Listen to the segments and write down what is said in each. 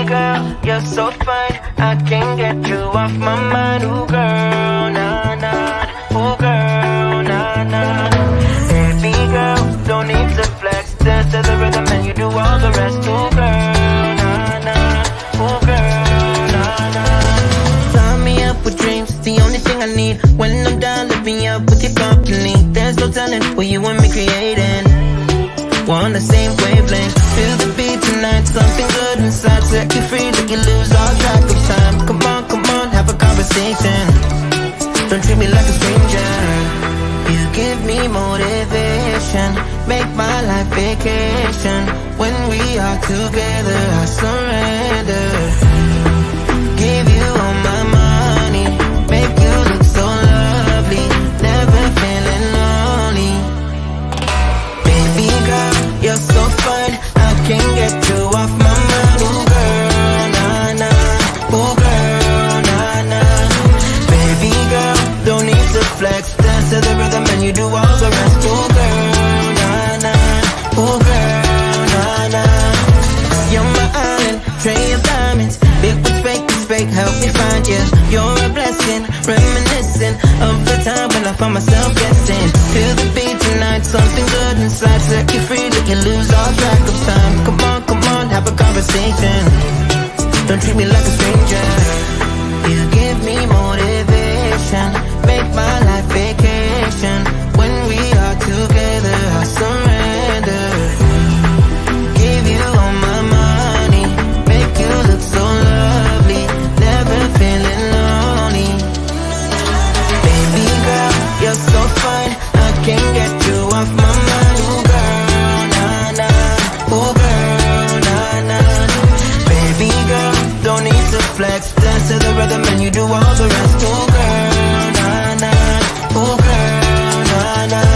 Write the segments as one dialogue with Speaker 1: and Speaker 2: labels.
Speaker 1: girl, you're so fine, I can't get you off my mind. Ooh girl, nah nah. Ooh girl, nah nah. Baby girl, don't need to flex. Dance to the rhythm and you do all the rest. Ooh girl, nah nah. Ooh girl, nah nah. Sign me up with dreams, it's the only thing I need. When I'm down, lift me up with your company. There's no telling what you and me creating. We're on the same wavelength. Feel the beat tonight, something good inside. Set you free, let you lose all track of time. Come on, have a conversation. Don't treat me like a stranger. You give me motivation, make my life vacation. When we are together, I surrender. Give you all my money, make you look so lovely. Never feeling lonely. Baby girl, you're so fine, I can't get you off my mind. Ooh girl, nah nah. Ooh girl, nah nah. Baby girl, don't need to flex. Dance to the rhythm and you do all the rest. Ooh girl, nah nah. Ooh girl, nah nah. You're my island, tray of diamonds. Big what's fake, help me find you. You're a blessing, reminiscent of the time when I found myself guessing. Feel the beat tonight, something good inside. Set you free, let you lose all track of time. Come on, have a conversation. Don't treat me like a stranger. You give me motivation, make my life vacation. When we are together, I surrender. Give you all my money, make you look so lovely. Never feeling lonely. Baby girl, you're so fine, I can't get you off my mind. Ooh girl, nah nah. Ooh girl, nah nah. Baby girl, don't need to flex. Dance to the rhythm and you do all the rest. Ooh girl, nah nah. Ooh girl, nah nah.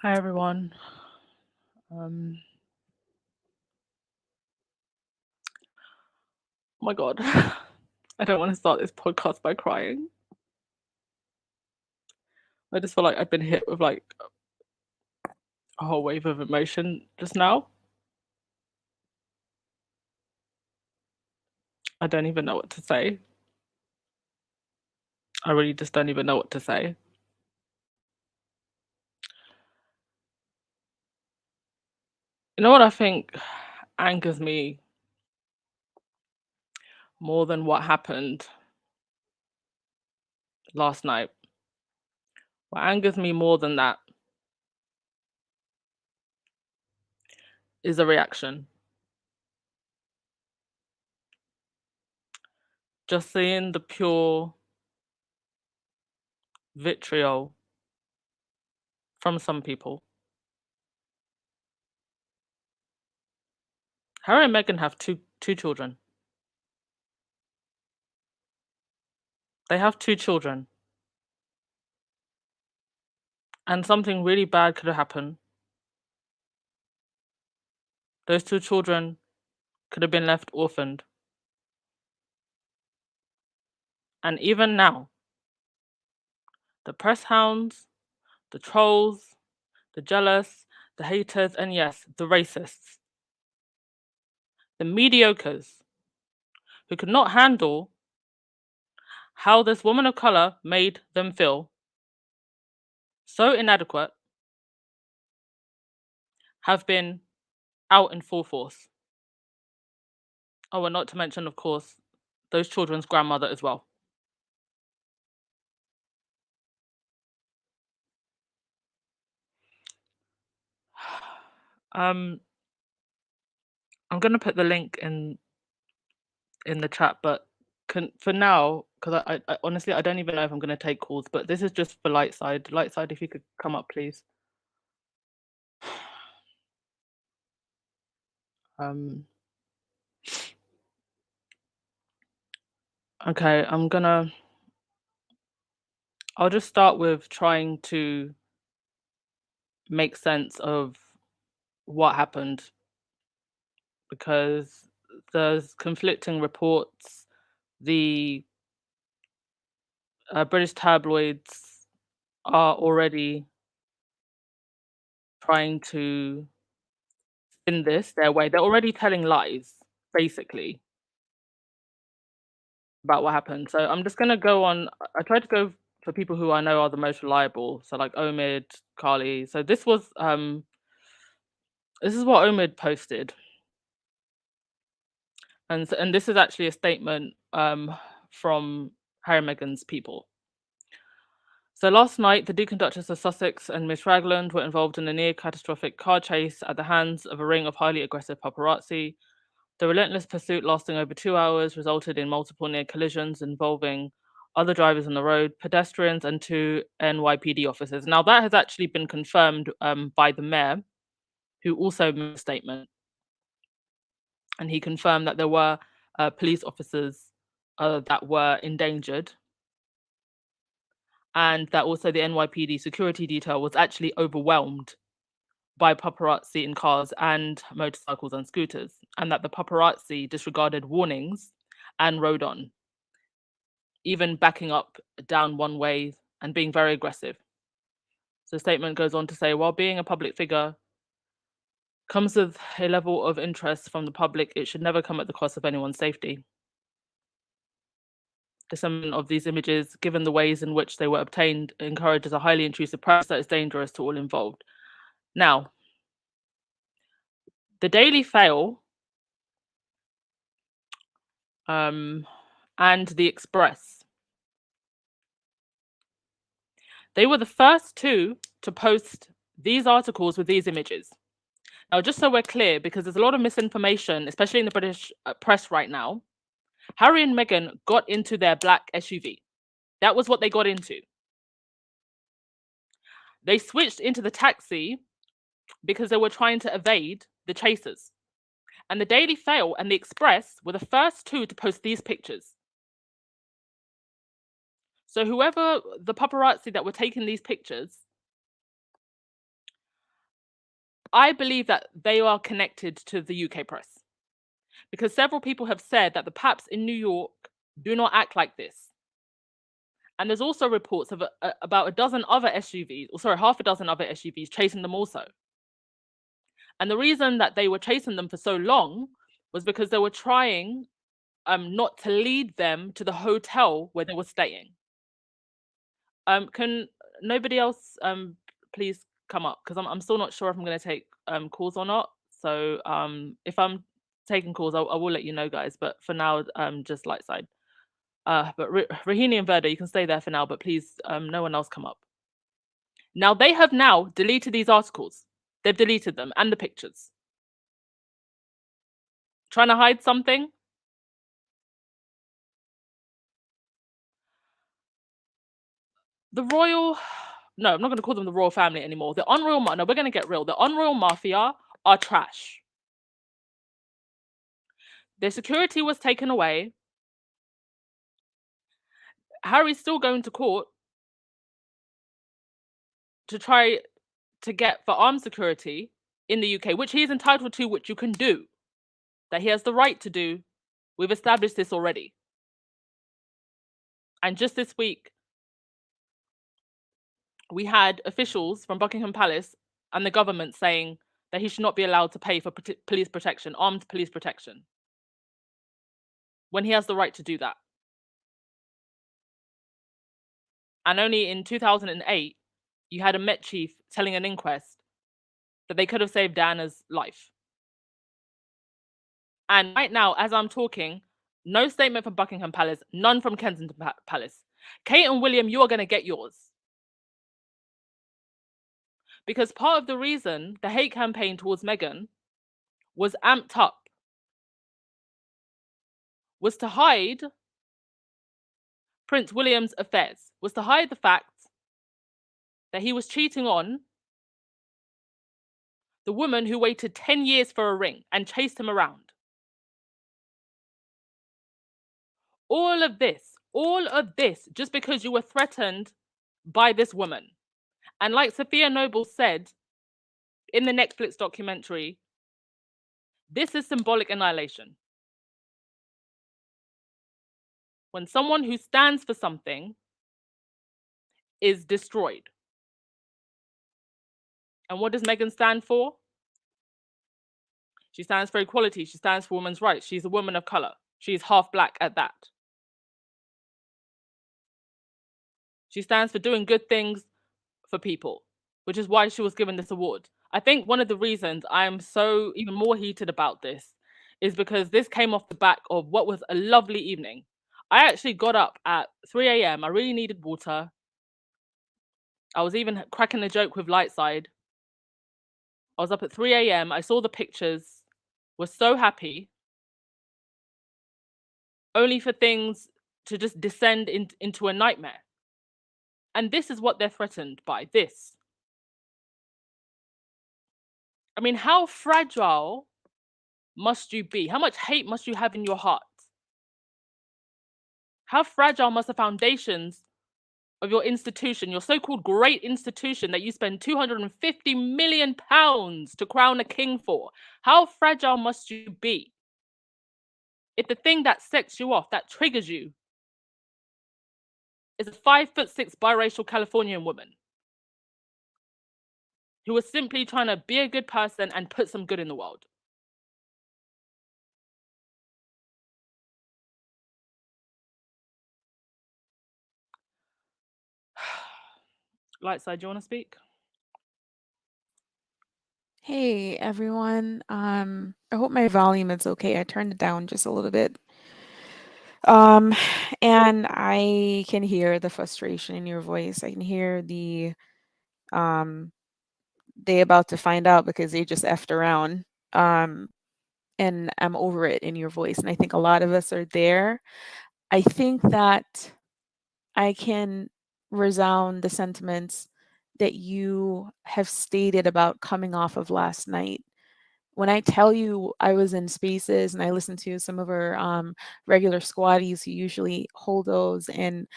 Speaker 2: Hi everyone. Oh my god. I don't want to start this podcast by crying. I just feel like I've been hit with like a whole wave of emotion just now. I don't even know what to say. I really just don't even know what to say. You know what I think angers me more than what happened last night? What angers me more than that is the reaction. Just seeing the pure vitriol from some people. Harry and Meghan have two children. They have 2 children. And something really bad could have happened. Those 2 children could have been left orphaned. And even now, the press hounds, the trolls, the jealous, the haters, and yes, the racists, the mediocres, who could not handle how this woman of color made them feel, so inadequate, have been out in full force. Oh, and not to mention, of course, those children's grandmother as well. I'm gonna put the link in the chat, but for now, because I honestly I don't even know if I'm gonna take calls, but this is just for Lightside. Lightside, if you could come up, please. Um, okay, I'll just start with trying to make sense of what happened because there's conflicting reports. The British tabloids are already trying to spin this their way. They're already telling lies, basically, about what happened. So I'm just gonna go on. I tried to go for people who I know are the most reliable. So like Omid, Carly. So this is what Omid posted, and this is actually a statement from Harry and Meghan's people. So last night, the Duke and Duchess of Sussex and Miss Ragland were involved in a near catastrophic car chase at the hands of a ring of highly aggressive paparazzi. The relentless pursuit, lasting over 2 hours, resulted in multiple near collisions involving other drivers on the road, pedestrians, and two NYPD officers. Now, that has actually been confirmed by the mayor, who also made a statement, and he confirmed that there were police officers that were endangered, and that also the NYPD security detail was actually overwhelmed by paparazzi in cars and motorcycles and scooters, and that the paparazzi disregarded warnings and rode on, even backing up down one way and being very aggressive. So the statement goes on to say, while being a public figure comes with a level of interest from the public, it should never come at the cost of anyone's safety. Dissemination of these images, given the ways in which they were obtained, encourages a highly intrusive practice that is dangerous to all involved. Now, the Daily Fail and the Express, they were the first two to post these articles with these images. Now, just so we're clear, because there's a lot of misinformation, especially in the British press right now, Harry and Meghan got into their black SUV. That was what they got into. They switched into the taxi because they were trying to evade the chasers. And the Daily Fail and the Express were the first two to post these pictures. So whoever the paparazzi that were taking these pictures, I believe that they are connected to the UK press. Because several people have said that the paps in New York do not act like this. And there's also reports of about a dozen other SUVs, or sorry, half a dozen other SUVs chasing them also. And the reason that they were chasing them for so long was because they were trying not to lead them to the hotel where they were staying. Can nobody else please come up? Because I'm still not sure if I'm going to take calls or not. So if I'm taking calls, I will let you know, guys. But for now, just light side. But Rahini and Verda, you can stay there for now. But please, no one else come up. Now they have now deleted these articles. They've deleted them and the pictures. Trying to hide something? The royal, no, I'm not going to call them the royal family anymore. The unroyal, no, we're going to get real. The unroyal mafia are trash. Their security was taken away. Harry's still going to court to try to get for armed security in the UK, which he is entitled to, which you can do, that he has the right to do. We've established this already. And just this week, we had officials from Buckingham Palace and the government saying that he should not be allowed to pay for police protection, armed police protection, when he has the right to do that. And only in 2008, you had a Met chief telling an inquest that they could have saved Diana's life. And right now, as I'm talking, no statement from Buckingham Palace, none from Kensington Palace. Kate and William, you are going to get yours. Because part of the reason the hate campaign towards Meghan was amped up was to hide Prince William's affairs, was to hide the fact that he was cheating on The woman who waited 10 years for a ring and chased him around. All of this, just because you were threatened by this woman. And like Sophia Noble said in the Netflix documentary, this is symbolic annihilation. When someone who stands for something is destroyed. And what does Meghan stand for? She stands for equality. She stands for women's rights. She's a woman of color. She's half black at that. She stands for doing good things for people, which is why she was given this award. I think one of the reasons I'm so even more heated about this is because this came off the back of what was a lovely evening. I actually got up at 3 a.m. I really needed water. I was even cracking a joke with Lightside. I was up at 3 a.m. I saw the pictures, was so happy, only for things to just descend into a nightmare. And this is what they're threatened by, this. I mean, how fragile must you be? How much hate must you have in your heart? How fragile must the foundations of your institution, your so-called great institution that you spend 250 million pounds to crown a king for, how fragile must you be if the thing that sets you off, that triggers you, is a 5'6" biracial Californian woman who was simply trying to be a good person and put some good in the world? Lightside, do you want to speak?
Speaker 3: Hey everyone. I hope my volume is okay. I turned it down just a little bit. Um, and I can hear the frustration in your voice. I can hear um they about to find out because they just effed around. Um, and I'm over it in your voice. And I think a lot of us are there. I think that I can resound the sentiments that you have stated about coming off of last night. When I tell you I was in spaces and I listened to some of our regular squatties who usually hold those, and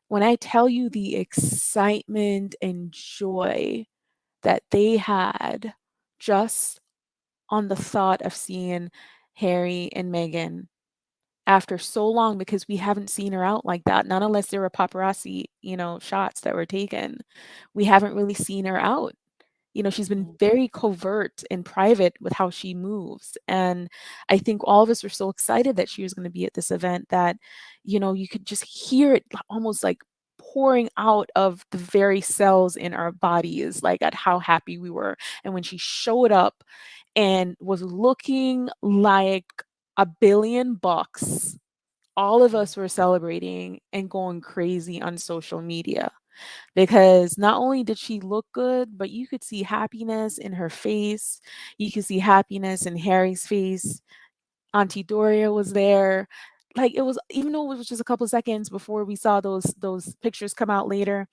Speaker 3: when I tell you the excitement and joy that they had just on the thought of seeing Harry and Meghan after so long, because we haven't seen her out like that, not unless there were paparazzi, shots that were taken. We haven't really seen her out. She's been very covert and private with how she moves. And I think all of us were so excited that she was going to be at this event that, you could just hear it almost like pouring out of the very cells in our bodies, like at how happy we were. And when she showed up and was looking like $1 billion, all of us were celebrating and going crazy on social media because not only did she look good, but you could see happiness in her face. You could see happiness in Harry's face. Auntie Doria was there. Like, it was, even though it was just a couple seconds before we saw those pictures come out later,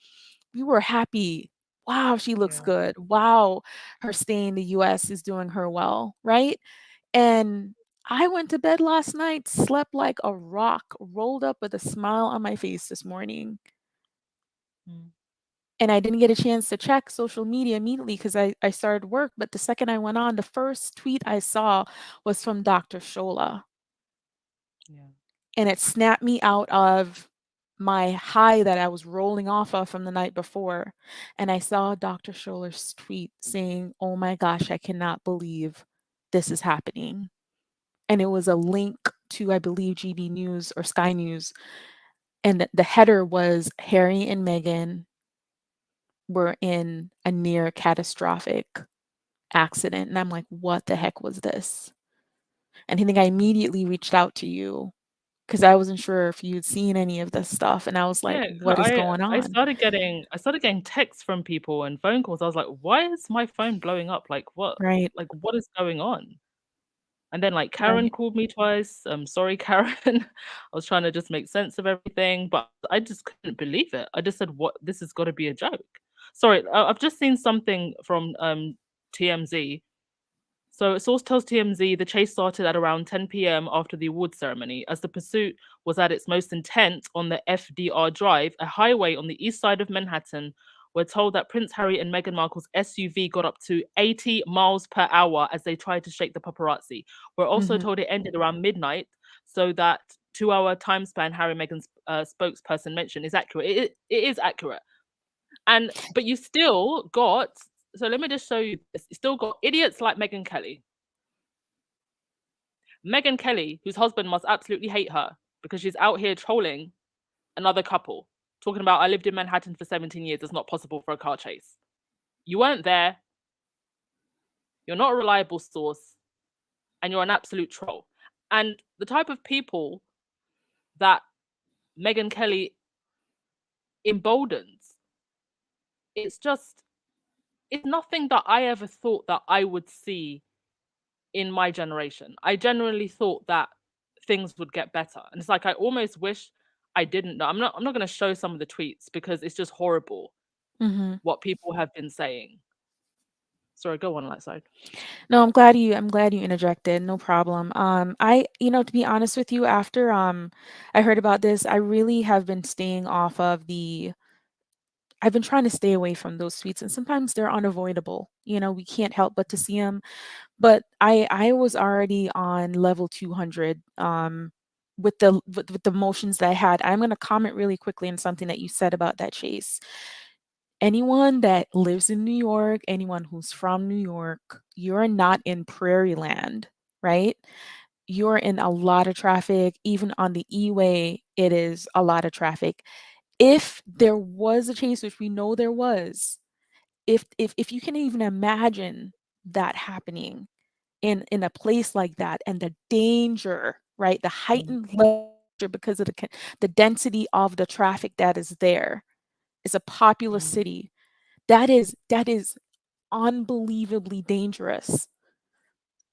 Speaker 3: we were happy. Wow, she looks
Speaker 2: Yeah.
Speaker 3: good. Wow, her stay in the US is doing her well, right? And I went to bed last night, slept like a rock, rolled up with a smile on my face this morning.
Speaker 2: Mm.
Speaker 3: And I didn't get a chance to check social media immediately because I started work. But the second I went on, the first tweet I saw was from Dr. Shola.
Speaker 2: Yeah.
Speaker 3: And it snapped me out of my high that I was rolling off of from the night before. And I saw Dr. Shola's tweet saying, "Oh my gosh, I cannot believe this is happening." And it was a link to, I believe, GB News or Sky News. And the header was Harry and Meghan were in a near catastrophic accident. And I'm like, what the heck was this? And I think I immediately reached out to you because I wasn't sure if you'd seen any of this stuff. And I was like,
Speaker 2: Yeah,
Speaker 3: what is going
Speaker 2: I
Speaker 3: on?
Speaker 2: started getting texts from people and phone calls. I was like, why is my phone blowing up?
Speaker 3: Right,
Speaker 2: What is going on? And then like Karen
Speaker 3: right.
Speaker 2: called me twice. Sorry, Karen. I was trying to just make sense of everything, but I just couldn't believe it. I just said, "What? This has got to be a joke." Sorry, I've just seen something from TMZ. So a source tells TMZ the chase started at around 10 p.m. after the awards ceremony, as the pursuit was at its most intense on the FDR Drive, a highway on the east side of Manhattan. We're told that Prince Harry and Meghan Markle's SUV got up to 80 miles per hour as they tried to shake the paparazzi. We're also
Speaker 3: Mhm.
Speaker 2: told it ended around midnight, so that 2 hour time span Harry and Meghan's spokesperson mentioned is accurate. It is accurate. And but you still got, so let me just show you this. You still got idiots like Meghan Kelly. Meghan Kelly, whose husband must absolutely hate her because she's out here trolling another couple, talking about I lived in Manhattan for 17 years. It's not possible for a car chase. You weren't there. You're not a reliable source, and you're an absolute troll. And the type of people that Meghan Kelly emboldens, it's just, it's nothing that I ever thought that I would see in my generation. I genuinely thought that things would get better. And it's like I almost wish I didn't know. I'm not going to show some of the tweets because it's just horrible
Speaker 3: Mhm.
Speaker 2: what people have been saying. Sorry, go on, light side.
Speaker 3: No, I'm glad you interjected. No problem. To be honest with you, after I heard about this, I really have been staying off of the I've been trying to stay away from those tweets, and sometimes they're unavoidable. We can't help but to see them. But I was already on level 200 with the emotions that I had. I'm going to comment really quickly on something that you said about that chase. Anyone that lives in New York, anyone who's from New York, you're not in prairie land, right? You're in a lot of traffic. Even on the E-way, it is a lot of traffic. If there was a chase, which we know there was, if you can even imagine that happening in a place like that, and the danger, right? The
Speaker 2: Mm,
Speaker 3: heightened level because of the density of the traffic that is there. It's a populous
Speaker 2: mm,
Speaker 3: city. That is unbelievably dangerous.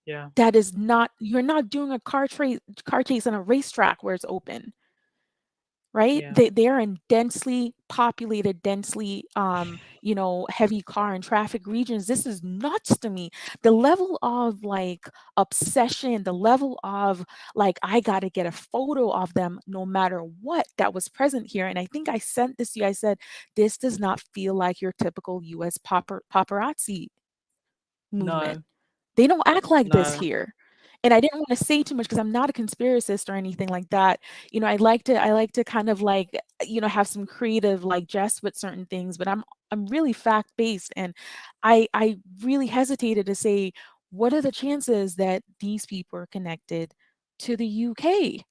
Speaker 2: yeah,
Speaker 3: That is not You're not doing a car chase on a racetrack where it's open, right?
Speaker 2: yeah,
Speaker 3: They are in densely populated, densely heavy car and traffic regions. This is nuts to me. The level of like obsession, the level of like I got to get a photo of them no matter what, that was present here. And I think I sent this to you. I said this does not feel like your typical US paparazzi movement.
Speaker 2: no,
Speaker 3: They don't act like this
Speaker 2: no,
Speaker 3: here. And I didn't want to say too much because I'm not a conspiracist or anything like that. I like to kind of like, have some creative like jest with certain things, but I'm really fact based, and I really hesitated to say what are the chances that these people are connected to the UK?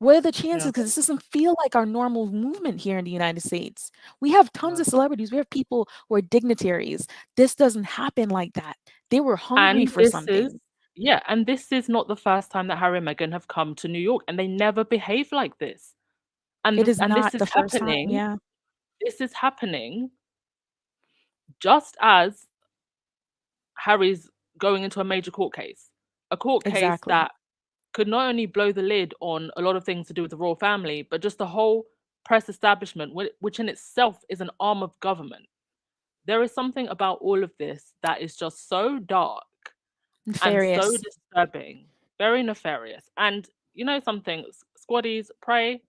Speaker 3: What are the chances?
Speaker 2: yeah,
Speaker 3: Because this doesn't feel like our normal movement here in the United States. We have tons
Speaker 2: no.
Speaker 3: of celebrities. We have people who are dignitaries. This doesn't happen like that. They were hungry
Speaker 2: And
Speaker 3: for
Speaker 2: this is,
Speaker 3: something.
Speaker 2: yeah, and this is not the first time that Harry and Meghan have come to New York, and they never behave like this. And
Speaker 3: It
Speaker 2: this
Speaker 3: is
Speaker 2: and this
Speaker 3: not
Speaker 2: is
Speaker 3: the first time.
Speaker 2: happening.
Speaker 3: Yeah,
Speaker 2: This is happening just as Harry's going into a major court case
Speaker 3: exactly.
Speaker 2: that could not only blow the lid on a lot of things to do with the royal family, but just the whole press establishment, which in itself is an arm of government. There is something about all of this that is just so dark and so
Speaker 3: Nefarious.
Speaker 2: disturbing, very nefarious. And you know something, squaddies, pray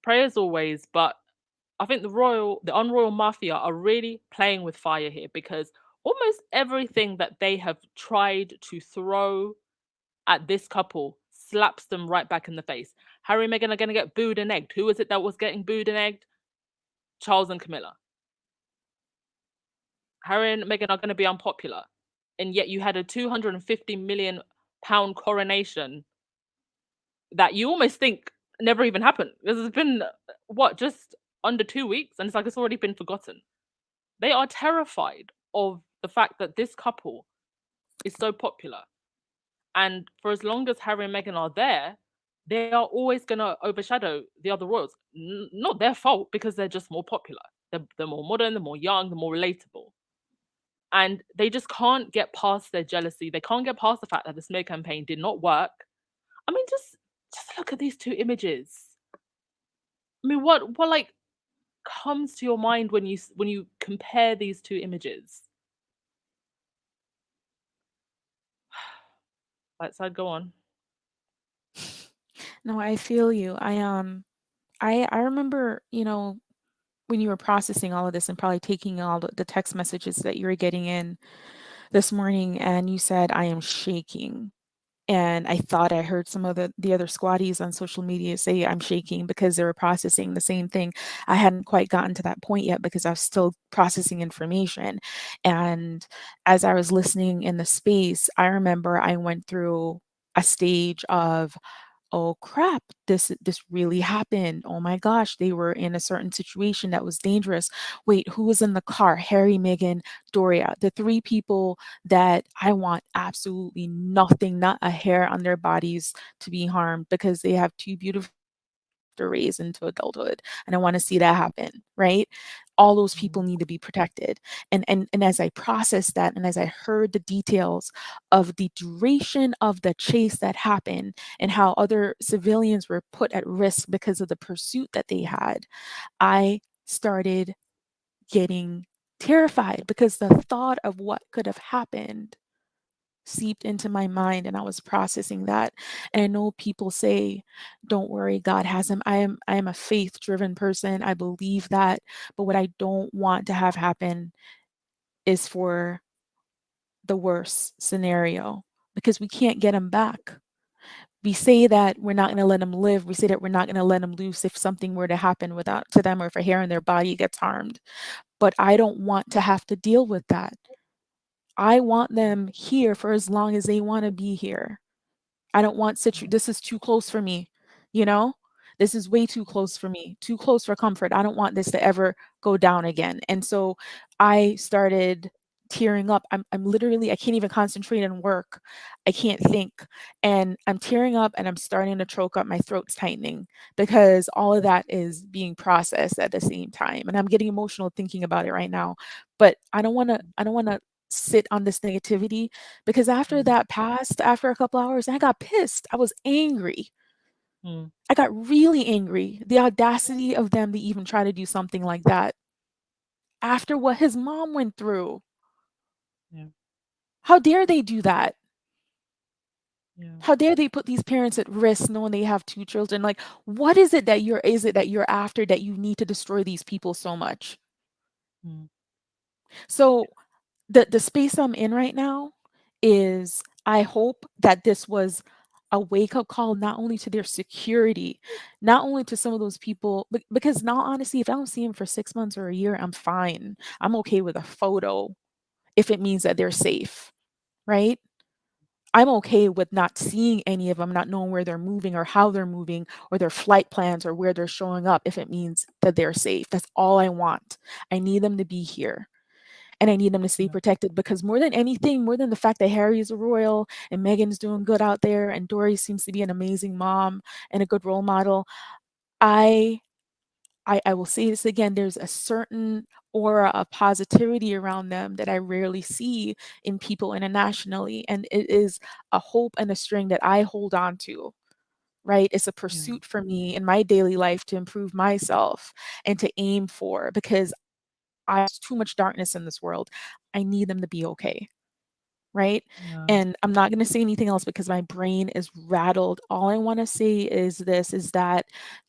Speaker 2: as always, but I think the unroyal mafia are really playing with fire here because almost everything that they have tried to throw at this couple slaps them right back in the face. Harry and Meghan are going to get booed and egged. Who was it that was getting booed and egged? Charles and Camilla. Harry and Meghan are going to be unpopular. And yet you had a 250 million pound coronation that you almost think never even happened. This has been, what, just under 2 weeks? And it's like it's already been forgotten. They are terrified of the fact that this couple is so popular. And for as long as Harry and Meghan are there, they are always going to overshadow the other royals. Not their fault because they're just more popular. They're more modern, they're more young, they're more relatable. And they just can't get past their jealousy. They can't get past the fact that the smear campaign did not work. I mean, just look at these two images. I mean, what like comes to your mind when you compare these two images? Lightside, go on.
Speaker 3: No, I feel you. I remember, when you were processing all of this and probably taking all the text messages that you were getting in this morning, and you said, I am shaking. And I thought I heard some of the other squatties on social media say I'm shaking because they were processing the same thing. I hadn't quite gotten to that point yet because I was still processing information. And as I was listening in the space, I remember I went through a stage of, oh crap, this really happened. Oh my gosh, they were in a certain situation that was dangerous. Wait, who was in the car? Harry, Meghan, Doria, the three people that I want absolutely nothing, not a hair on their bodies to be harmed, because they have two beautiful children to raise into adulthood, and I want to see that happen, right? All those people
Speaker 2: Mm,
Speaker 3: need to be protected. And as I processed that, and as I heard the details of the duration of the chase that happened, and how other civilians were put at risk because of the pursuit that they had, I started getting terrified because the thought of what could have happened seeped into my mind, and I was processing that. And I know people say, don't worry, God has him. I am a faith-driven person. I believe that. But what I don't want to have happen is for the worst scenario, because we can't get him back. We say that we're not going to let him live. We say that we're not going to let him loose if something were to happen without to them, or if a hair in their body gets harmed. But I don't want to have to deal with that. I want them here for as long as they want to be here. I don't want this is too close for me, you know? This is way too close for me, too close for comfort. I don't want this to ever go down again. And so I started tearing up. I'm literally, I can't even concentrate and work. I can't think. And I'm tearing up, and I'm starting to choke up. My throat's tightening because all of that is being processed at the same time. And I'm getting emotional thinking about it right now. But I don't want to sit on this negativity, because after
Speaker 2: mm,
Speaker 3: that passed, after a couple hours, I got pissed. I was angry.
Speaker 2: mm,
Speaker 3: I got really angry. The audacity of them to even try to do something like that after what his mom went through.
Speaker 2: yeah,
Speaker 3: How dare they do that?
Speaker 2: yeah,
Speaker 3: How dare they put these parents at risk knowing they have two children? Like, what is it that you're after, that you need to destroy these people so much?
Speaker 2: mm,
Speaker 3: So the space I'm in right now is, I hope that this was a wake up call, not only to their security, not only to some of those people, because now, honestly, if I don't see them for 6 months or a year, I'm fine. I'm okay with a photo if it means that they're safe, right? I'm okay with not seeing any of them, not knowing where they're moving or how they're moving or their flight plans or where they're showing up, if it means that they're safe. That's all I want. I need them to be here, and I need them to stay
Speaker 2: yeah,
Speaker 3: protected, because more than anything, more than the fact that Harry is a royal and Meghan's doing good out there and Dory seems to be an amazing mom and a good role model, I I will say this again, there's a certain aura of positivity around them that I rarely see in people internationally, and it is a hope and a string that I hold on to. Right? It's a
Speaker 2: yeah,
Speaker 3: pursuit for me in my daily life to improve myself and to aim for, because there's too much darkness in this world. I need them to be okay, right?
Speaker 2: yeah,
Speaker 3: And I'm not going to say anything else because my brain is rattled. All I want to say is this, is that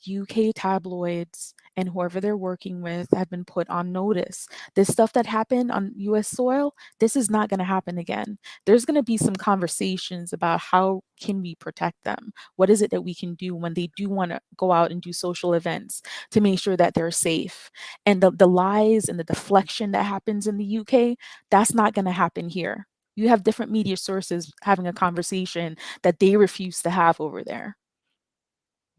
Speaker 3: UK tabloids and whoever they're working with have been put on notice. This stuff that happened on US soil, this is not going to happen again. There's going to be some conversations about how can we protect them? What is it that we can do when they do want to go out and do social events to make sure that they're safe? And the lies and the deflection that happens in the UK, that's not going to happen here. You have different media sources having a conversation that they refuse to have over there.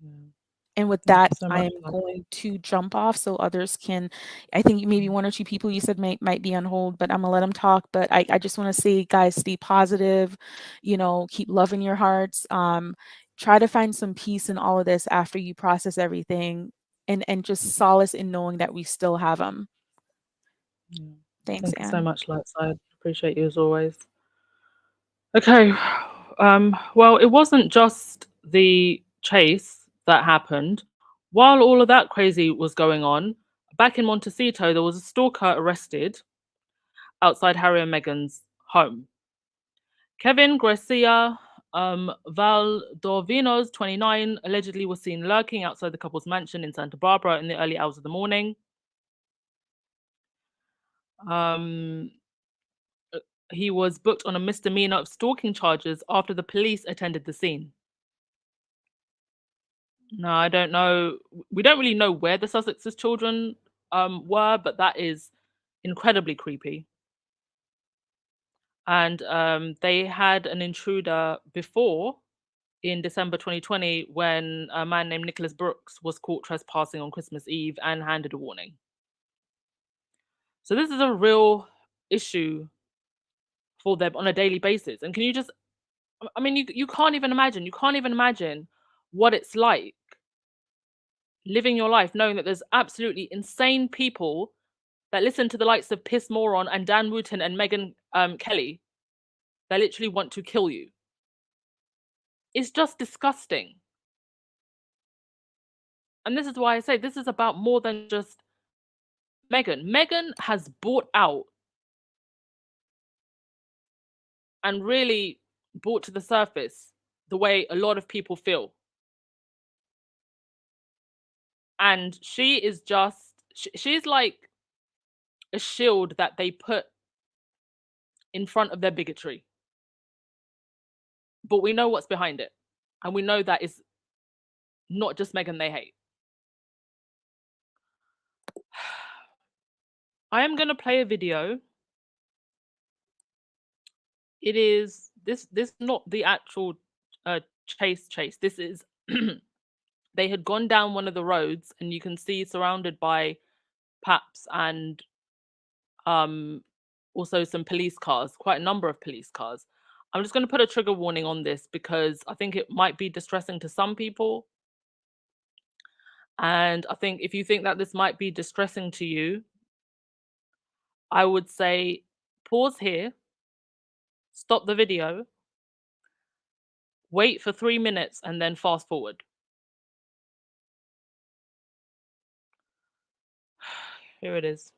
Speaker 2: yeah.
Speaker 3: And with
Speaker 2: Thank
Speaker 3: that,
Speaker 2: you so
Speaker 3: I
Speaker 2: much,
Speaker 3: am
Speaker 2: love.
Speaker 3: going to jump off so others can. I think maybe
Speaker 2: Mm,
Speaker 3: one or two people you said might be on hold, but I'm gonna let them talk. But I just want to say, guys, stay positive. Keep loving your hearts. Try to find some peace in all of this after you process everything, and just solace in knowing that we still have them.
Speaker 2: yeah.
Speaker 3: Thanks,
Speaker 2: Thank you so
Speaker 3: Anne.
Speaker 2: much, Lightside. Appreciate you as always. Okay. Well, it wasn't just the chase that happened. While all of that crazy was going on, back in Montecito, there was a stalker arrested outside Harry and Meghan's home. Kevin Garcia Valdovinos, 29, allegedly was seen lurking outside the couple's mansion in Santa Barbara in the early hours of the morning. He was booked on a misdemeanor of stalking charges after the police attended the scene. Now, I don't know. We don't really know where the Sussex's children were, but that is incredibly creepy. And they had an intruder before in December 2020 when a man named Nicholas Brooks was caught trespassing on Christmas Eve and handed a warning. So this is a real issue for them on a daily basis. And can you just, I mean, you can't even imagine what it's like living your life knowing that there's absolutely insane people that listen to the likes of Piss Moron and Dan Wooten and Meghan Kelly that literally want to kill you. It's just disgusting. And this is why I say this is about more than just Meghan. Meghan has brought out and really brought to the surface the way a lot of people feel. And she is just, she's like a shield that they put in front of their bigotry. But we know what's behind it. And we know that is not just Meghan they hate. I am going to play a video. It is this not the actual chase. This is they had gone down one of the roads and you can see surrounded by paps and also some police cars, quite a number of police cars. I'm just going to put a trigger warning on this because I think it might be distressing to some people. And I think if you think that this might be distressing to you, I would say pause here, stop the video, wait for 3 minutes, and then fast forward. Here it is.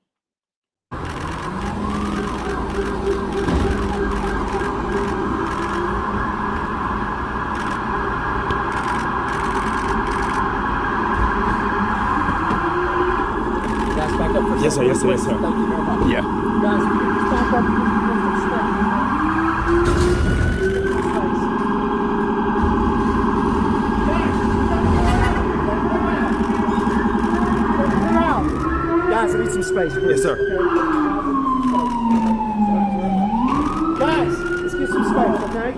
Speaker 4: Back up for
Speaker 5: Yes, sir. Yes, sir. Yes, sir.
Speaker 4: Thank you very much.
Speaker 5: Yeah.
Speaker 4: Guys, back up. Guys, I need some space, please.
Speaker 5: Yes, sir.
Speaker 4: Guys, let's get some space, okay?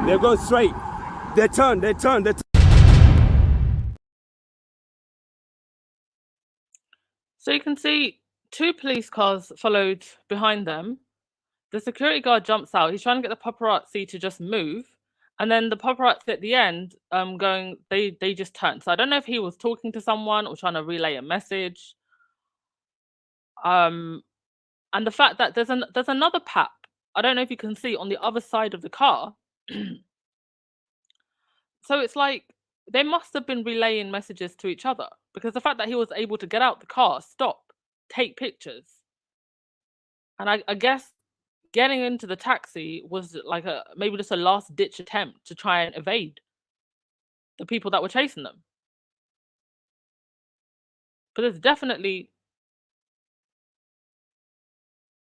Speaker 5: They go straight. They turn.
Speaker 2: So you can see 2 police cars followed behind them. The security guard jumps out. He's trying to get the paparazzi to just move. And then the paparazzi at the end they just turn. So I don't know if he was talking to someone or trying to relay a message. And the fact that there's another pap. I don't know if you can see on the other side of the car. So it's like they must have been relaying messages to each other because the fact that he was able to get out the car, stop, take pictures. And I guess getting into the taxi was like maybe just a last ditch attempt to try and evade the people that were chasing them. But there's definitely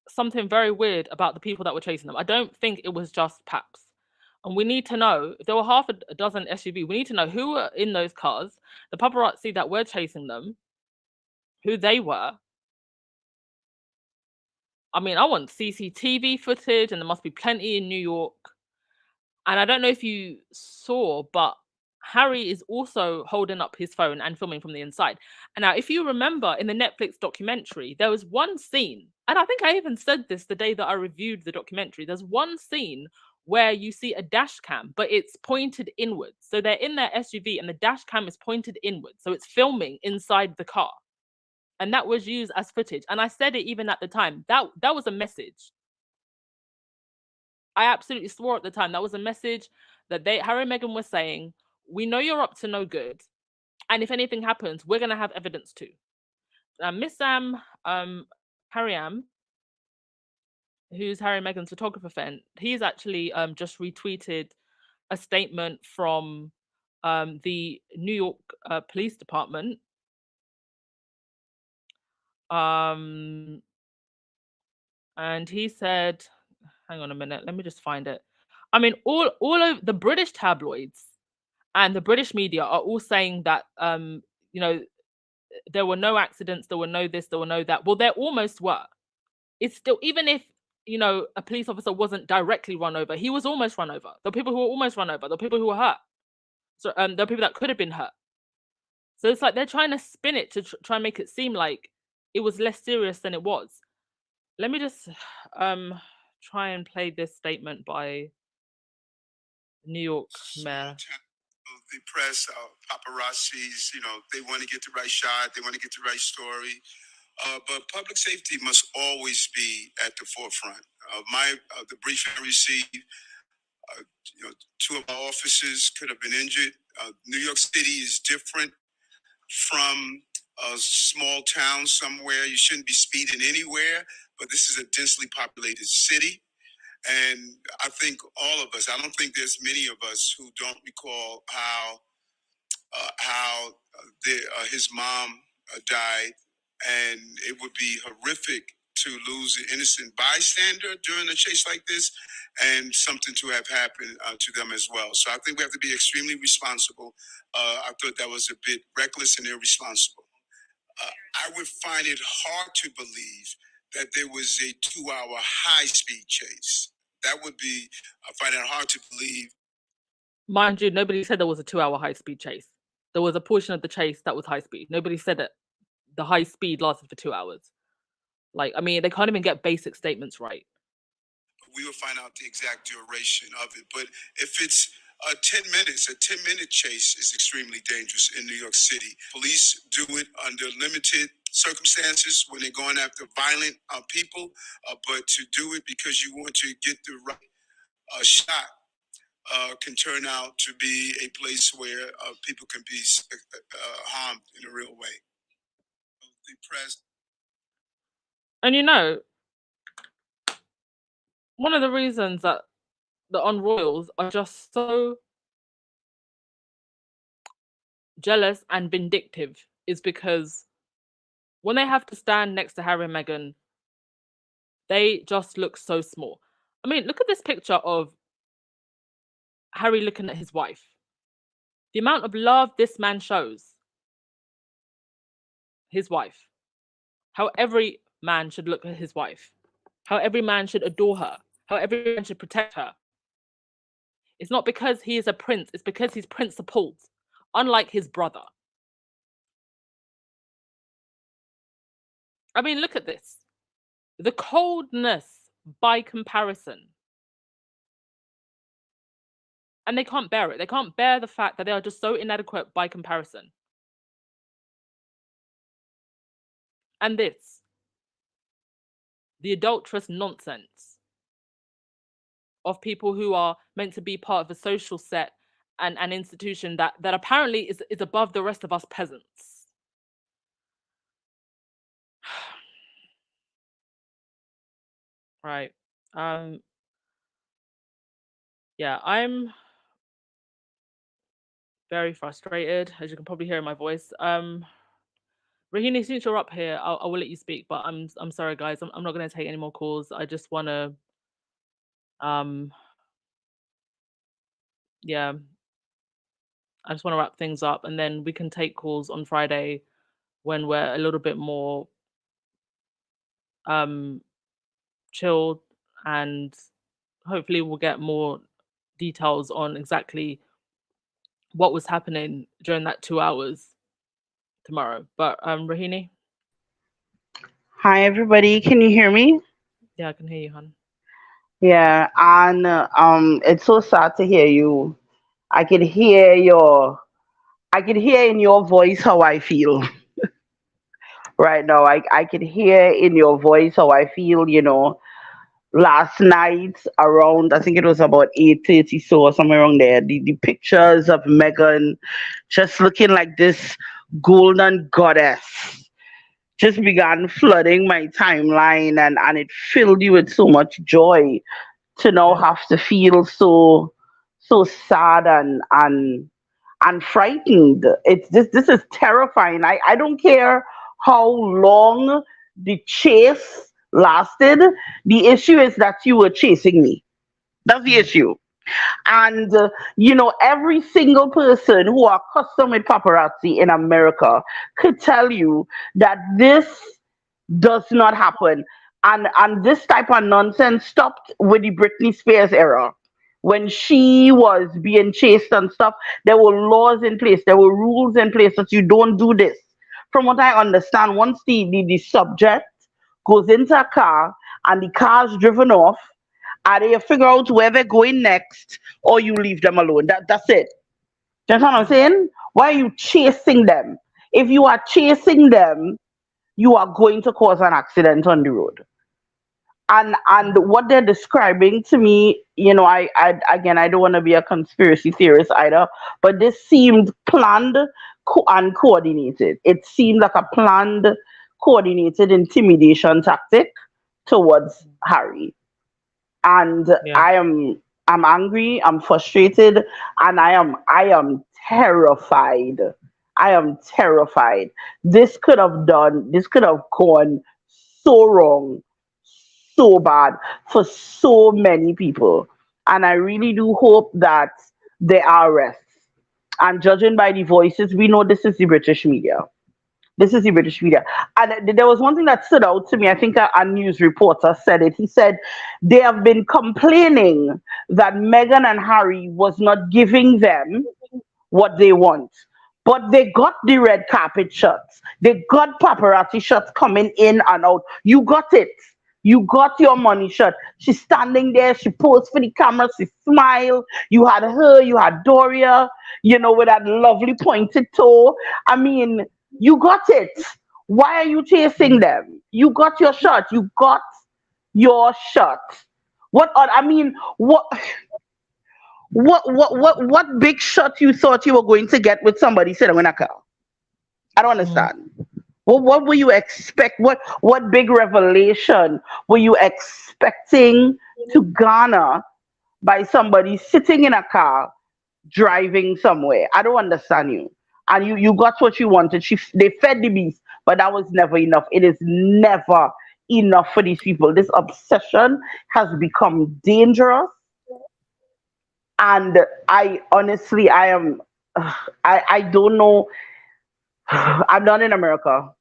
Speaker 2: something very weird about the people that were chasing them. I don't think it was just paps. And we need to know, if there were half a dozen SUV, we need to know who were in those cars, the paparazzi that were chasing them, who they were. I mean, I want CCTV footage, and there must be plenty in New York. And I don't know if you saw, but Harry is also holding up his phone and filming from the inside. And now, if you remember in the Netflix documentary, there was one scene, and I think I even said this the day that I reviewed the documentary. There's one scene where you see a dash cam, but it's pointed inwards. So they're in their SUV and the dash cam is pointed inwards. So it's filming inside the car. And that was used as footage. And I said it even at the time. That was a message. I absolutely swore at the time that was a message that Harry and Meghan were saying, we know you're up to no good. And if anything happens, we're gonna have evidence too. Miss Sam, Harry who's Harry and Meghan's photographer friend, he's actually just retweeted a statement from the New York Police Department. And he said, hang on a minute, let me just find it. I mean, all of the British tabloids and the British media are all saying that you know, there were no accidents, there were no this, there were no that. Well, there almost were. It's still, even if, you know, a police officer wasn't directly run over, he was almost run over. There were people who were almost run over, there were people who were hurt. So there are people that could have been hurt. So it's like they're trying to spin it to try and make it seem like it was less serious than it was. Let me just try and play this statement by New York Mayor.
Speaker 6: The press, paparazzis, you know, they want to get the right shot, they want to get the right story. But public safety must always be at the forefront. The briefing I received, you know, 2 of our officers could have been injured. New York City is different from a small town somewhere. You shouldn't be speeding anywhere, but this is a densely populated city. And I think all of us, I don't think there's many of us who don't recall how his mom died, and it would be horrific to lose an innocent bystander during a chase like this, and something to have happened to them as well. So I think we have to be extremely responsible. I thought that was a bit reckless and irresponsible. I would find it hard to believe that there was a 2-hour high-speed chase. That would be, I find it hard to believe.
Speaker 2: Mind you, nobody said there was a 2-hour high-speed chase. There was a portion of the chase that was high speed. Nobody said that the high speed lasted for 2 hours. Like, I mean, they can't even get basic statements right.
Speaker 6: We will find out the exact duration of it. But if it's 10 minutes, a 10-minute chase is extremely dangerous in New York City. Police do it under limited circumstances when they're going after violent people. But to do it because you want to get the right shot can turn out to be a place where people can be harmed in a real way. The press.
Speaker 2: And you know, one of the reasons that the On Royals are just so jealous and vindictive is because when they have to stand next to Harry and Meghan, they just look so small. I mean, look at this picture of Harry looking at his wife. The amount of love this man shows his wife. How every man should look at his wife. How every man should adore her. How every man should protect her. It's not because he is a prince, it's because he's principled, unlike his brother. I mean, look at this. The coldness by comparison. And they can't bear it. They can't bear the fact that they are just so inadequate by comparison. And this, the adulterous nonsense of people who are meant to be part of a social set and an institution that apparently is above the rest of us peasants. Right. Yeah, I'm very frustrated, as you can probably hear in my voice. Rahini, since you're up here, I will let you speak, but I'm sorry, guys. I'm not going to take any more calls. I just want to, yeah, I just want to wrap things up, and then we can take calls on Friday when we're a little bit more chilled, and hopefully we'll get more details on exactly what was happening during that 2 hours tomorrow. But Rahini,
Speaker 7: Hi, everybody. Can you hear me?
Speaker 2: yeah, I can hear you, hon.
Speaker 7: Yeah, and it's so sad to hear you. I can hear I can hear in your voice how I feel right now. I can hear in your voice how I feel. Last night around, I think it was about 8:30, so or somewhere around there. The pictures of Megan just looking like this golden goddess just began flooding my timeline, and it filled you with so much joy to now
Speaker 2: Yeah,
Speaker 7: have to feel so sad and frightened. This is terrifying. I don't care how long the chase lasted. The issue is that you were chasing me. That's the
Speaker 2: mm,
Speaker 7: issue. And every single person who are accustomed with paparazzi in America could tell you that this does not happen. And this type of nonsense stopped with the Britney Spears era. When she was being chased and stuff, there were laws in place, there were rules in place that you don't do this. From what I understand, once the subject goes into a car and the car's driven off, either you figure out where they're going next or you leave them alone. That's it. Do you understand what I'm
Speaker 2: yeah,
Speaker 7: saying? Why are you chasing them? If you are chasing them, you are going to cause an accident on the road. And
Speaker 2: mm,
Speaker 7: what they're describing to me, I again, I don't want to be a conspiracy theorist either, but this seemed planned and coordinated. It seemed like a planned, coordinated intimidation tactic towards Harry. And
Speaker 2: yeah,
Speaker 7: I'm angry, I'm frustrated, and I am terrified. I am terrified. This could have gone so wrong, so bad for so many people. And I really do hope that there are arrests. And judging by the voices, we know this is the British media. This is the British media. And there was one thing that stood out to me. I think a news reporter said it. He said they have been complaining that Meghan and Harry was not giving them what they want. But they got the red carpet shots. They got paparazzi shots coming in and out. You got it. You got your money shot. She's standing there. She posed for the camera. She smiled. You had her. You had Doria, with that lovely pointed toe. I mean, you got it. Why are you chasing
Speaker 2: mm,
Speaker 7: them? You got your shot. You got your shot. I mean, what big shot you thought you were going to get with somebody sitting in a car? I don't
Speaker 2: mm,
Speaker 7: understand. What were you expect? What big revelation were you expecting to garner by somebody sitting in a car driving somewhere? I don't understand you. And you got what you wanted. They fed the beast, but that was never enough. It is never enough for these people. This obsession has become dangerous, and I honestly, I am, I don't know. I'm not in America.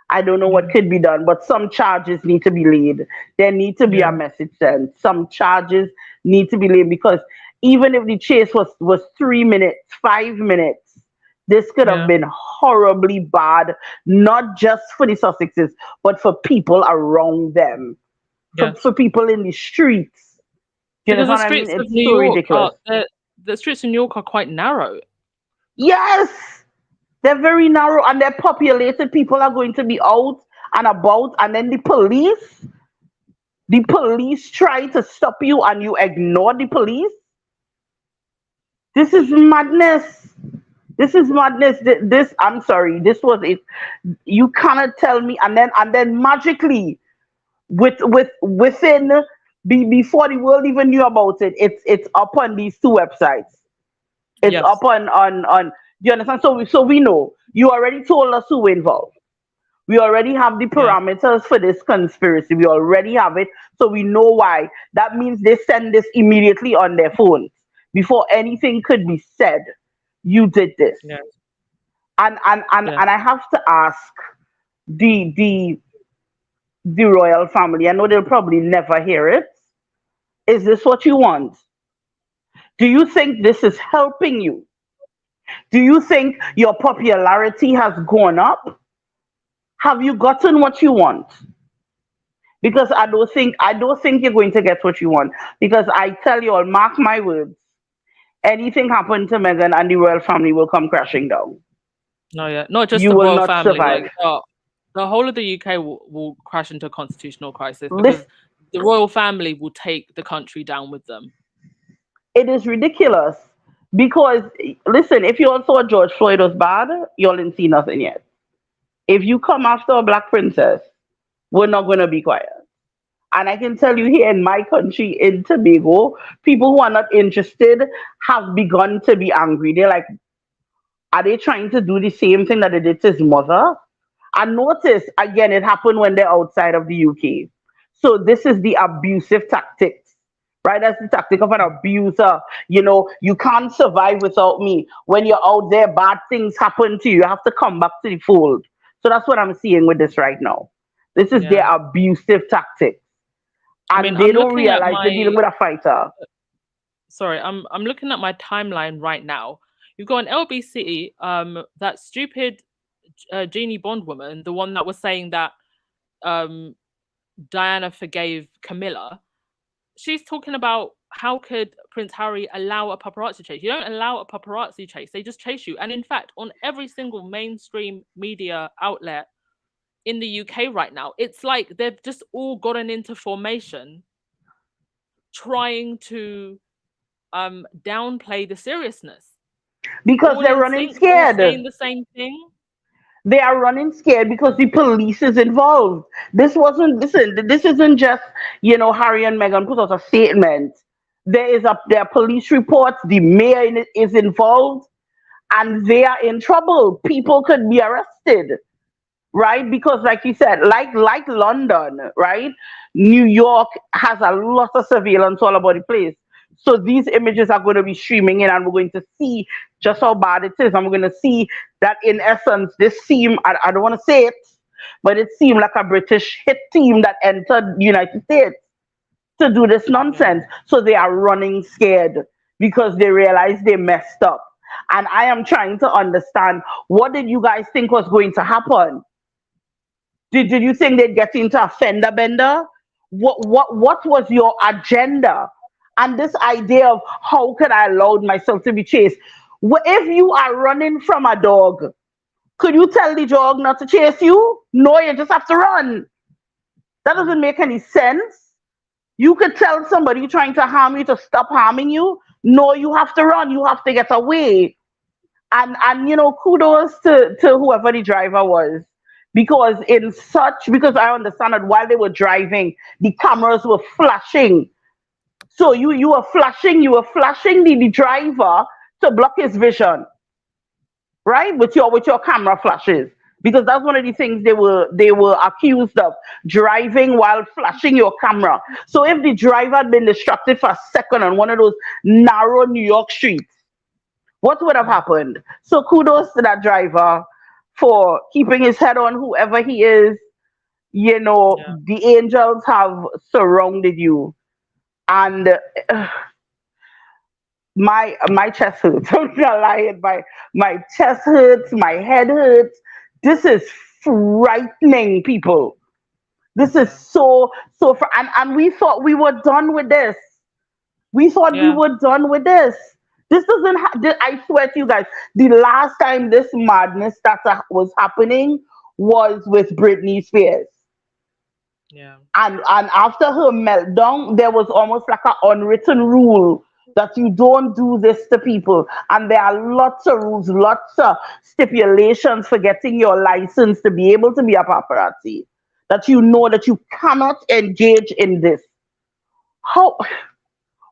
Speaker 7: I don't know what
Speaker 2: mm,
Speaker 7: could be done, but some charges need to be laid. There need to be a
Speaker 2: yeah,
Speaker 7: message sent. Some charges need to be laid because even if the chase was 3 minutes, 5 minutes, this could have
Speaker 2: yeah,
Speaker 7: been horribly bad, not just for the Sussexes, but for people around them, for
Speaker 2: yes.
Speaker 7: people in the streets. Do you
Speaker 2: Because the
Speaker 7: understand what I mean?
Speaker 2: streets of
Speaker 7: It's
Speaker 2: New
Speaker 7: so
Speaker 2: York
Speaker 7: ridiculous.
Speaker 2: the streets in New York are quite narrow.
Speaker 7: Yes, they're very narrow and they're populated. People are going to be out and about, and then the police try to stop you and you ignore the police. This is madness. This is madness. This, I'm sorry, this was it. You cannot tell me. And then magically, within, before the world even knew about it, it's up on these two websites. It's
Speaker 2: Yes,
Speaker 7: up on. Do you understand? So we know you already told us who were involved. We already have the
Speaker 2: yeah,
Speaker 7: parameters for this conspiracy. We already have it. So we know why. That means they send this immediately on their phones before anything could be said. You did this.
Speaker 2: yes,
Speaker 7: And
Speaker 2: yes.
Speaker 7: I have to ask the the royal family. I know they'll probably never hear it. Is this what you want? Do you think this is helping you? Do you think your popularity has gone up? Have you gotten what you want? Because I don't think you're going to get what you want. Because I tell you all, mark my words, anything happen to Meghan and the royal family will come crashing down.
Speaker 2: No, yeah, not just
Speaker 7: You
Speaker 2: the
Speaker 7: will
Speaker 2: royal
Speaker 7: not
Speaker 2: family.
Speaker 7: survive.
Speaker 2: Like the whole of the UK will crash into a constitutional crisis
Speaker 7: Listen,
Speaker 2: because the royal family will take the country down with them.
Speaker 7: it is ridiculous. Because listen, if you all saw George Floyd was bad, you all didn't see nothing yet. If you come after a black princess, we're not gonna be quiet. And I can tell you here in my country, in Tobago, people who are not interested have begun to be angry. They're like, are they trying to do the same thing that they did to his mother? And notice, again, it happened when they're outside of the UK. So this is the abusive tactics, right? That's the tactic of an abuser. You can't survive without me. When you're out there, bad things happen to you. You have to come back to the fold. So that's what I'm seeing with this right now. This is their
Speaker 2: Yeah.
Speaker 7: abusive tactics.
Speaker 2: I mean,
Speaker 7: And they
Speaker 2: I'm
Speaker 7: don't
Speaker 2: looking at
Speaker 7: realize they're
Speaker 2: my
Speaker 7: dealing with a fighter.
Speaker 2: sorry, I'm looking at my timeline right now. You've got an LBC, that stupid Jeannie Bond woman, the one that was saying that um Diana forgave Camilla. She's talking about how could Prince Harry allow a paparazzi chase? You don't allow a paparazzi chase; they just chase you. And in fact, on every single mainstream media outlet in the UK right now, it's like they've just all gotten into formation, trying to downplay the seriousness.
Speaker 7: Because
Speaker 2: All
Speaker 7: they're
Speaker 2: in
Speaker 7: running
Speaker 2: sync, all saying
Speaker 7: scared.
Speaker 2: the same thing.
Speaker 7: They are running scared because the police is involved. Listen, this isn't just, Harry and Meghan put out a statement. There are police reports, the mayor is involved, and they are in trouble. People could be arrested, right? Because like you said, like London, right? New York has a lot of surveillance all about the place. So these images are going to be streaming in, and we're going to see just how bad it is. And we're going to see that in essence, this seemed, I don't want to say it, but it seemed like a British hit team that entered the United States to do this
Speaker 2: Yeah,
Speaker 7: nonsense. So they are running scared because they realize they messed up. And I am trying to understand, what did you guys think was going to happen? Did you think they'd get into a fender bender? What was your agenda? And this idea of how could I allow myself to be chased? If you are running from a dog, could you tell the dog not to chase you? No, you just have to run. That doesn't make any sense. You could tell somebody trying to harm you to stop harming you. No, you have to run. You have to get away. And kudos to whoever the driver was, because I understand that while they were driving, the cameras were flashing. So you were flashing the driver to block his vision, right? With your camera flashes. Because that's one of the things they were accused of, driving while flashing your camera. So if the driver had been distracted for a second on one of those narrow New York streets, what would have happened? So kudos to that driver for keeping his head on, whoever he is.
Speaker 2: yeah,
Speaker 7: The angels have surrounded you. And my chest hurts. I'm not lying. My chest hurts, my head hurts. This is frightening, people. This is
Speaker 2: yeah,
Speaker 7: and we thought we were done with this. We thought we
Speaker 2: yeah,
Speaker 7: were done with this. This doesn't. I swear to you guys, the last time this madness was happening was with Britney Spears,
Speaker 2: yeah,
Speaker 7: and after her meltdown, there was almost like an unwritten rule that you don't do this to people, and there are lots of rules, lots of stipulations for getting your license to be able to be a paparazzi. That you know that you cannot engage in this. How?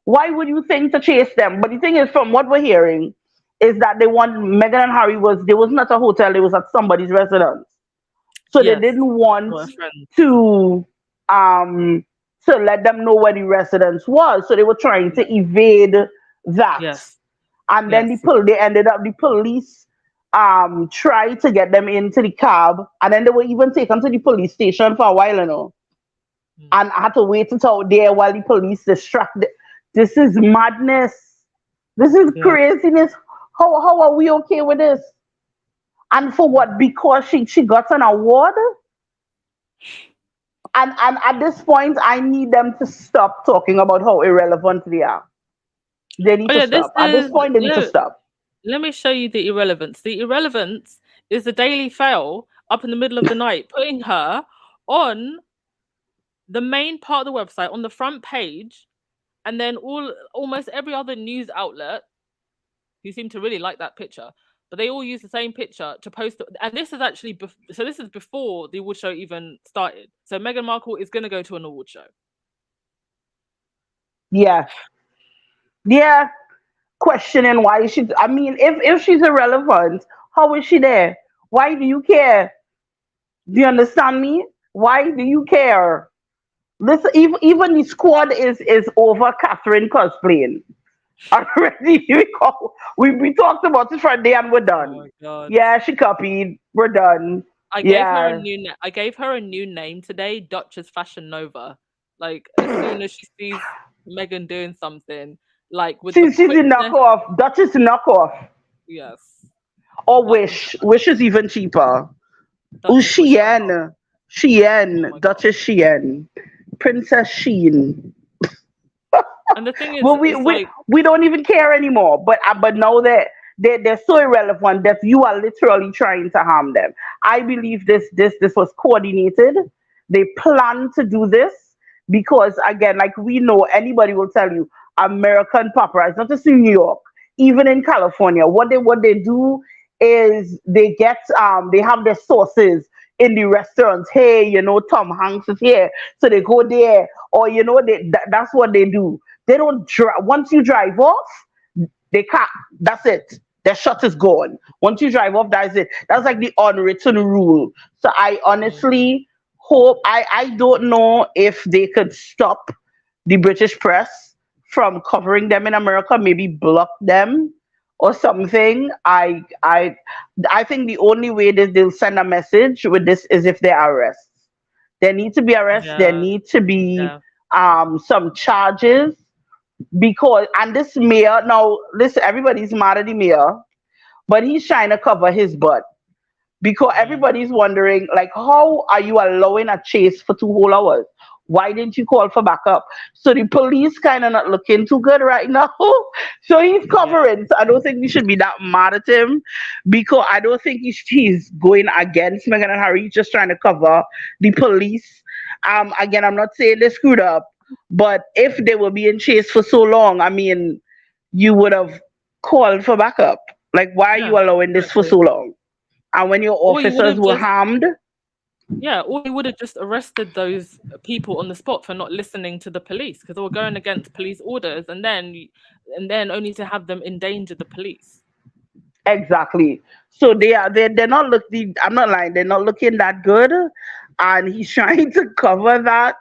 Speaker 7: Why would you think to chase them? But the thing is, from what we're hearing, is that they want Meghan and Harry was not a hotel, it was at somebody's residence. So they
Speaker 2: yes.
Speaker 7: didn't want
Speaker 2: Got a friend.
Speaker 7: to um to let them know where the residence was. So they were trying
Speaker 2: Yeah.
Speaker 7: to evade that.
Speaker 2: Yes,
Speaker 7: And then
Speaker 2: yes,
Speaker 7: the police tried to get them into the cab, and then they were even taken to the police station for a while.
Speaker 2: mm,
Speaker 7: And I had to wait until out there while the police distracted. This is madness. This is
Speaker 2: Yeah.
Speaker 7: craziness. How are we okay with this? And for what? Because she got an award? And at this point, I need them to stop talking about how irrelevant they are. They need
Speaker 2: Oh
Speaker 7: to
Speaker 2: yeah, this
Speaker 7: stop. At this
Speaker 2: is
Speaker 7: point, they need to
Speaker 2: let,
Speaker 7: stop.
Speaker 2: let me show you the irrelevance. The irrelevance is the Daily Fail up in the middle of the night, putting her on the main part of the website on the front page, and then almost every other news outlet who seem to really like that picture, but they all use the same picture to post it. And this is actually so this is before the award show even started. So Meghan Markle is going to go to an award show.
Speaker 7: Yeah. Yeah. Questioning why she, I mean, if she's irrelevant, how is she there? Why do you care? Do you understand me? Why do you care? Listen, even the squad is over Catherine cosplaying already. We talked about it for a day and we're
Speaker 2: Oh
Speaker 7: done.
Speaker 2: my god.
Speaker 7: Yeah, she copied. We're done. Yeah.
Speaker 2: I gave her a new name today, Duchess Fashion Nova. Like as soon as she sees Megan doing something, like with the
Speaker 7: She's the
Speaker 2: quickness,
Speaker 7: knockoff. Duchess knockoff.
Speaker 2: yes,
Speaker 7: Or
Speaker 2: like
Speaker 7: Wish. Wish is even cheaper. Oh,
Speaker 2: Duchess wish her luck. Oh my god.
Speaker 7: Duchess Cheyenne, Princess Sheen.
Speaker 2: And the thing is,
Speaker 7: Well,
Speaker 2: it's like,
Speaker 7: we don't even care anymore. But now they're so irrelevant that you are literally trying to harm them. I believe this was coordinated. They plan to do this because again, like we know, anybody will tell you, American paparazzi, not just in New York, even in California, what they do is they have their sources in the restaurants. Hey, Tom Hanks is here, so they go there, or that's what they do. They don't drive. Once you drive off, they can't. That's it. Their shot is gone. Once you drive off, that's it. That's like the unwritten rule. So I
Speaker 2: mm,
Speaker 7: honestly hope. I don't know if they could stop the British press from covering them in America. Maybe block them or something. I think the only way that they'll send a message with this is if there are arrests. There need to be arrests. There
Speaker 2: yeah,
Speaker 7: need to be
Speaker 2: yeah,
Speaker 7: some charges because and this mayor now listen, everybody's mad at the mayor, but he's trying to cover his butt because
Speaker 2: mm,
Speaker 7: everybody's wondering like how are you allowing a chase for 2 whole hours? Why didn't you call for backup? So the police kind of not looking too good right now. So he's
Speaker 2: yeah,
Speaker 7: covering. So I don't think we should be that mad at him because I don't think he's going against Meghan and Harry. He's just trying to cover the police. Again, I'm not saying they screwed up, but if they were being chased for so long, I mean, you would have called for backup. Like, why are
Speaker 2: yeah,
Speaker 7: you allowing this for
Speaker 2: exactly.
Speaker 7: so long? And when your
Speaker 2: Or you would
Speaker 7: officers
Speaker 2: have
Speaker 7: were
Speaker 2: just,
Speaker 7: harmed,
Speaker 2: yeah, or you would have just arrested those people on the spot for not listening to the police because they were going against police orders, and then only to have them endanger the police.
Speaker 7: exactly. So they're not looking. I'm not lying. They're not looking that good, and he's trying to cover that,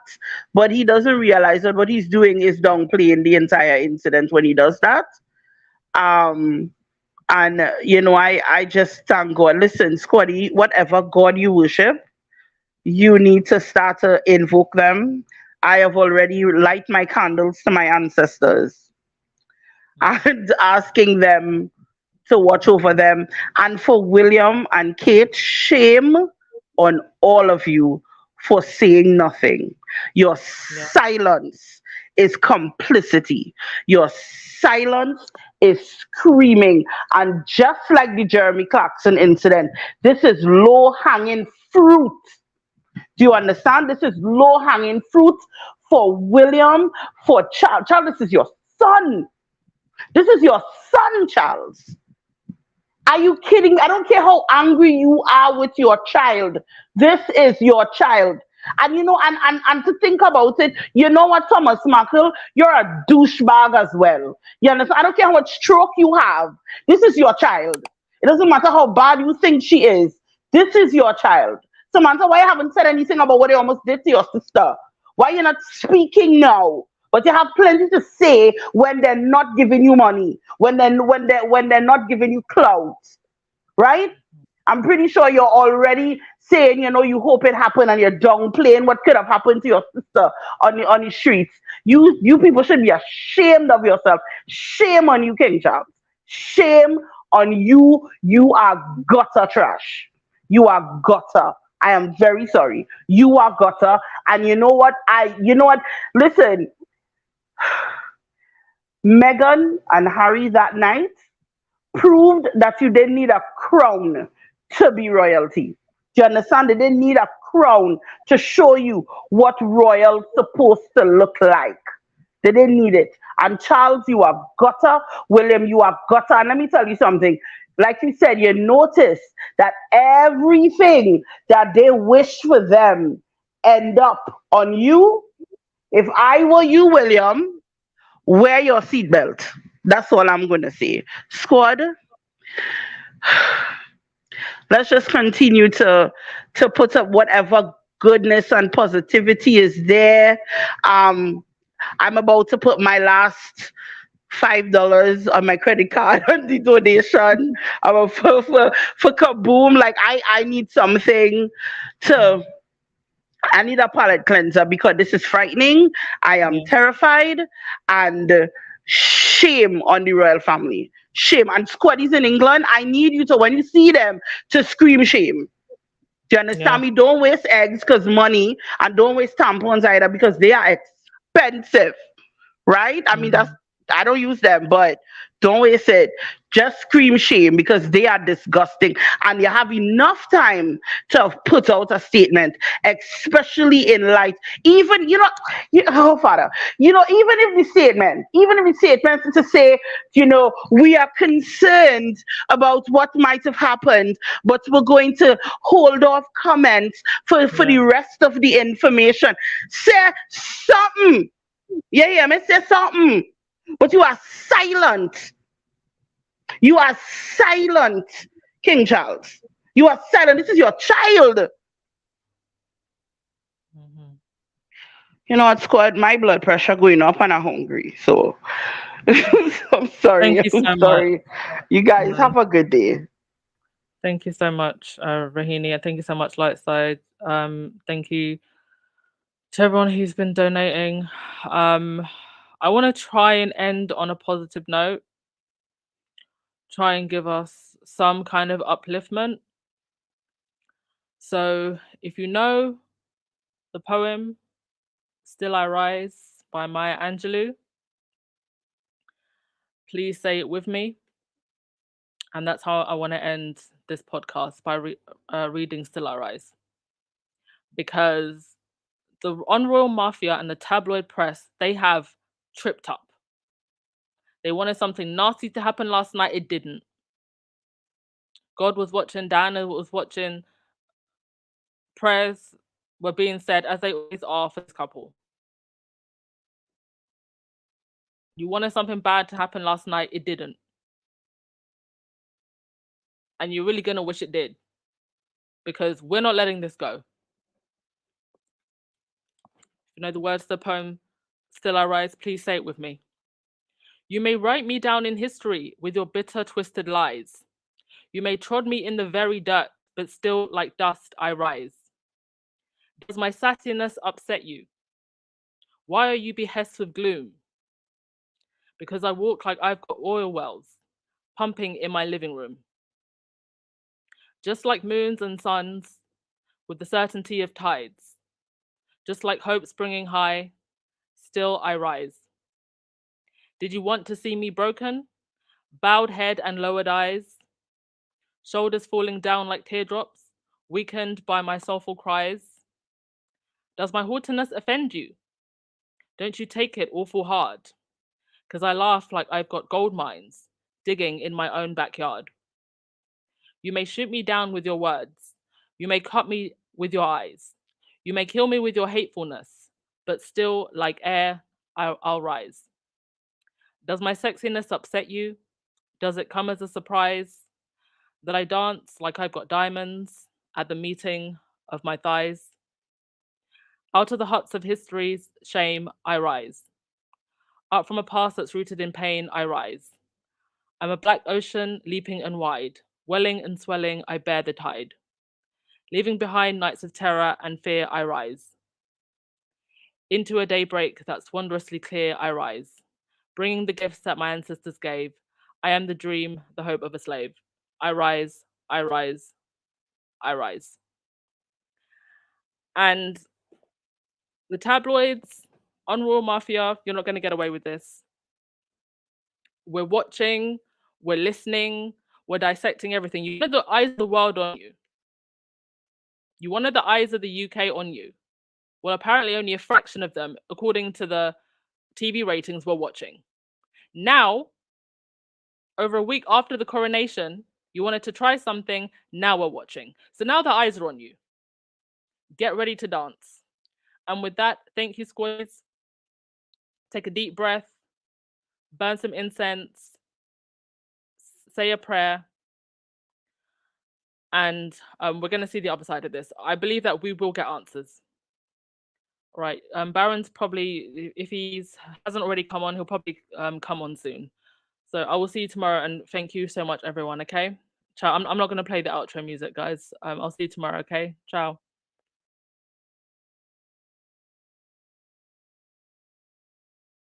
Speaker 7: but he doesn't realize that what he's doing is downplaying the entire incident when he does that. Um, and I just thank God. Listen, Squaddy, whatever God you worship, you need to start to invoke them. I have already light my candles to my ancestors
Speaker 2: Mm,
Speaker 7: and asking them to watch over them. And for William and Kate, shame on all of you for saying nothing. Your
Speaker 2: yeah,
Speaker 7: silence is complicity. Your silence is screaming. And just like the Jeremy Clarkson incident, this is low hanging fruit. Do you understand? This is low hanging fruit for William, for Charles. Charles, this is your son. This is your son, Charles. Are you kidding? I don't care how angry you are with your child. This is your child. And and to think about it, you know what, Thomas Markle? You're a douchebag as well. You understand? I don't care how much stroke you have. This is your child. It doesn't matter how bad you think she is. This is your child. Samantha, why you haven't said anything about what they almost did to your sister? Why you're not speaking now? But you have plenty to say when they're not giving you money, when they're not giving you clout, right? I'm pretty sure you're already saying, you hope it happened and you're downplaying what could have happened to your sister on the streets. You people should be ashamed of yourself. Shame on you, King Charles. Shame on you. You are gutter trash. You are gutter. I am very sorry. You are gutter. And you know what? Listen, Meghan and Harry that night proved that you didn't need a crown to be royalty. Do you understand? They didn't need a crown to show you what royal supposed to look like. They didn't need it. And Charles, you are gutter. William, you are gutter. And let me tell you something. Like you said, you notice that everything that they wish for them end up on you. If I were you, William, wear your seatbelt. That's all I'm gonna say. Squad, let's just continue to put up whatever goodness and positivity is there. Um, I'm about to put my last $5 on my credit card on the donation. For kaboom. Like I need something to I need a palate cleanser because this is frightening. I am
Speaker 2: Yeah.
Speaker 7: terrified and shame on the royal family. Shame. And squaddies in England, I need you to, when you see them, to scream shame. Do you
Speaker 2: Yeah.
Speaker 7: understand me? Don't waste eggs because money, and don't waste tampons either because they are expensive, right? I mean,
Speaker 2: Mhm.
Speaker 7: I don't use them, but don't waste it. Just scream shame because they are disgusting, and you have enough time to put out a statement, especially in light. Even oh Father, even if the statement is to say, we are concerned about what might have happened, but we're going to hold off comments for
Speaker 2: Yeah.
Speaker 7: the rest of the information. Say something. Yeah, yeah, me say something. But you are silent. You are silent, King Charles. You are silent. This is your child.
Speaker 2: Mhm.
Speaker 7: You know what, squad? My blood pressure going up and I'm hungry. So I'm
Speaker 2: Thank
Speaker 7: sorry.
Speaker 2: you
Speaker 7: I'm
Speaker 2: so much.
Speaker 7: sorry. You guys
Speaker 2: No.
Speaker 7: have a good day.
Speaker 2: Thank you so much, Rahini, and thank you so much, Lightside. Thank you to everyone who's been donating. Um, I want to try and end on a positive note, try and give us some kind of upliftment. So, if you know the poem Still I Rise by Maya Angelou, please say it with me. And that's how I want to end this podcast by reading Still I Rise. Because the On Royal Mafia and the tabloid press, they have tripped up. They wanted something nasty to happen last night, it didn't. God was watching, Diana was watching, prayers were being said as they always are for this couple. You wanted something bad to happen last night, it didn't. And you're really gonna wish it did. Because we're not letting this go. You know the words to the poem, Still I Rise, please say it with me. You may write me down in history with your bitter, twisted lies. You may trod me in the very dirt, but still like dust I rise. Does my sassiness upset you? Why are you behest with gloom? Because I walk like I've got oil wells pumping in my living room. Just like moons and suns, with the certainty of tides. Just like hope springing high, still I rise. Did you want to see me broken? Bowed head and lowered eyes, shoulders falling down like teardrops, weakened by my soulful cries? Does my haughtiness offend you? Don't you take it awful hard? 'Cause I laugh like I've got gold mines digging in my own backyard. You may shoot me down with your words. You may cut me with your eyes. You may kill me with your hatefulness, but still, like air, I'll rise. Does my sexiness upset you? Does it come as a surprise that I dance like I've got diamonds at the meeting of my thighs? Out of the huts of history's shame, I rise. Up from a past that's rooted in pain, I rise. I'm a black ocean, leaping and wide. Welling and swelling, I bear the tide. Leaving behind nights of terror and fear, I rise. Into a daybreak that's wondrously clear, I rise. Bringing the gifts that my ancestors gave. I am the dream, the hope of a slave. I rise, I rise, I rise. And the tabloids, Unruh Mafia, you're not going to get away with this. We're watching, we're listening, we're dissecting everything. You wanted the eyes of the world on you. You wanted the eyes of the UK on you. Well, apparently only a fraction of them, according to the TV ratings, were watching. Now, over a week after the coronation, you wanted to try something, now we're watching. So now the eyes are on you. Get ready to dance. And with that, thank you, squads. Take a deep breath, burn some incense, say a prayer, and we're going to see the other side of this. I believe that we will get answers. Right. Baron's probably, if he hasn't already come on, he'll probably come on soon. So I will see you tomorrow, and thank you so much, everyone. Okay. Ciao. I'm not going to play the outro music, guys. I'll see you tomorrow. Okay. Ciao.